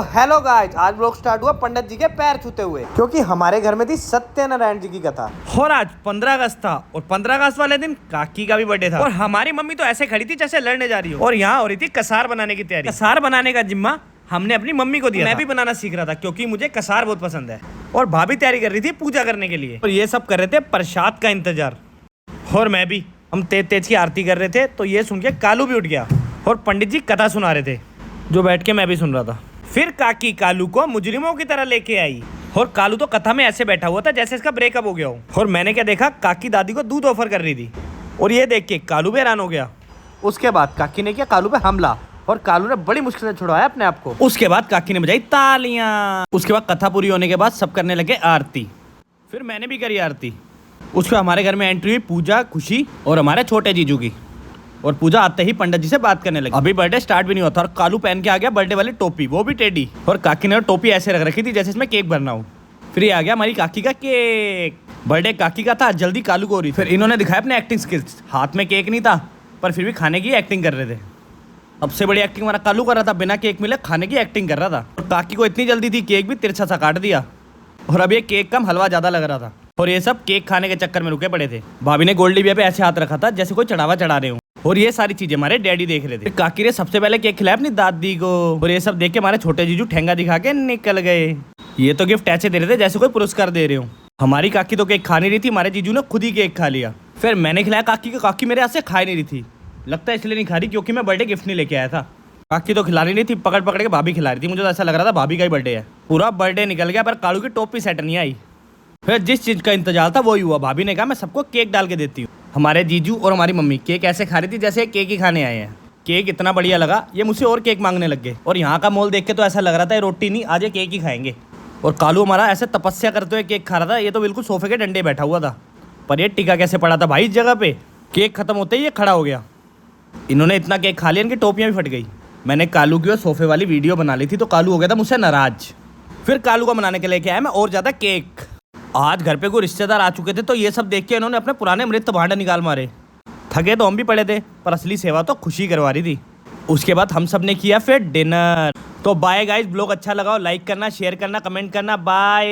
Hello guys, आज blog start हुआ पंडित जी के पैर छूते हुए, क्योंकि हमारे घर में थी सत्यनारायण जी की कथा। और आज 15 अगस्त था और 15 अगस्त वाले दिन काकी का भी बर्थडे था और हमारी मम्मी तो ऐसे खड़ी थी जैसे लड़ने जा रही हो। और यहाँ हो रही थी कसार बनाने की तैयारी। कसार बनाने का जिम्मा हमने अपनी मम्मी को दिया। मैं भी बनाना सीख रहा था क्योंकि मुझे कसार बहुत पसंद है। और भाभी तैयारी कर रही थी पूजा करने के लिए और ये सब कर रहे थे प्रसाद का इंतजार। और मैं भी, हम तेज तेज की आरती कर रहे थे तो ये सुन के कालू भी उठ गया और पंडित जी कथा सुना रहे थे जो बैठ के मैं भी सुन रहा था। फिर काकी कालू को मुजरिमों की तरह लेके आई और कालू तो कथा में ऐसे बैठा हुआ था जैसे इसका ब्रेकअप हो गया हो। और मैंने क्या देखा, काकी दादी को दूध ऑफर कर रही थी और ये देख के कालू भी हैरान हो गया। उसके बाद काकी ने किया कालू पे हमला और कालू ने बड़ी मुश्किल से छुड़वाया अपने आप को। उसके बाद काकी ने बजाई तालियां। उसके बाद कथा पूरी होने के बाद सब करने लगे आरती। फिर मैंने भी करी आरती। उसके बाद हमारे घर में एंट्री हुई पूजा, खुशी और हमारे छोटे जीजू की। और पूजा आते ही पंडित जी से बात करने लगी। अभी बर्थडे स्टार्ट भी नहीं होता और कालू पहन के आ गया बर्थडे वाली टोपी, वो भी टेडी। और काकी ने टोपी ऐसे रख रखी थी जैसे इसमें केक भरना हो। फिर ये आ गया हमारी काकी का केक। बर्थडे काकी का था, जल्दी कालू को हो रही। फिर इन्होंने दिखाया अपने एक्टिंग स्किल्स। हाथ में केक नहीं था पर फिर भी खाने की एक्टिंग कर रहे थे। सबसे बड़ी एक्टिंग हमारा कालू कर रहा था, बिना केक मिले खाने की एक्टिंग कर रहा था। और काकी को इतनी जल्दी थी, केक भी तिरछा सा काट दिया और अब ये केक कम हलवा ज्यादा लग रहा था। और ये सब केक खाने के चक्कर में रुके पड़े थे। भाभी ने गोल्ड डिबिया पे ऐसे हाथ रखा था जैसे कोई चढ़ावा चढ़ा रहे हो। और ये सारी चीजें हमारे डैडी देख रहे थे। काकी ने सबसे पहले केक खिलाया अपनी दादी को और ये सब देख के हमारे छोटे जीजू ठेंगा दिखा के निकल गए। ये तो गिफ्ट ऐसे दे रहे थे जैसे कोई पुरस्कार दे रहे हो। हमारी काकी तो केक खा नहीं रही थी, हमारे जीजू ने खुद ही केक खा लिया। फिर मैंने खिलाया काकी को। काकी मेरे हाथ से खा नहीं रही थी, लगता है इसलिए नहीं खा रही क्योंकि मैं बर्थडे गिफ्ट नहीं लेके आया था। काकी तो खिला नहीं थी, पकड़ पकड़ के भाभी खिला रही थी। मुझे तो ऐसा लग रहा था भाभी का ही बर्थडे है। पूरा बर्थडे निकल गया पर कालू की टोपी सेट नहीं आई। फिर जिस चीज का इंतजार था वही हुआ। भाभी ने कहा मैं सबको केक डाल के देती हूँ। हमारे जीजू और हमारी मम्मी केक ऐसे खा रही थी जैसे केक ही खाने आए हैं। केक इतना बढ़िया लगा, ये मुझसे और केक मांगने लग गए। और यहाँ का मोल देख के तो ऐसा लग रहा था ये रोटी नहीं, आज ये केक ही खाएंगे। और कालू हमारा ऐसे तपस्या करते हुए केक खा रहा था। ये तो बिल्कुल सोफे के डंडे बैठा हुआ था। पर ये टीका कैसे पड़ा था भाई इस जगह पे। केक खत्म होते ही ये खड़ा हो गया। इन्होंने इतना केक खा लिया इनकी टोपियाँ भी फट गई। मैंने कालू की और सोफे वाली वीडियो बना ली थी तो कालू हो गया था मुझसे नाराज। फिर कालू को मनाने के लेके आया मैं और ज़्यादा केक। आज घर पे कोई रिश्तेदार आ चुके थे तो ये सब देख के इन्होंने अपने पुराने मृत भांडे निकाल मारे। थके तो हम भी पड़े थे पर असली सेवा तो खुशी करवा रही थी। उसके बाद हम सब ने किया फिर डिनर। तो बाय गाइस, ब्लॉग अच्छा लगा हो लाइक करना, शेयर करना, कमेंट करना। बाय।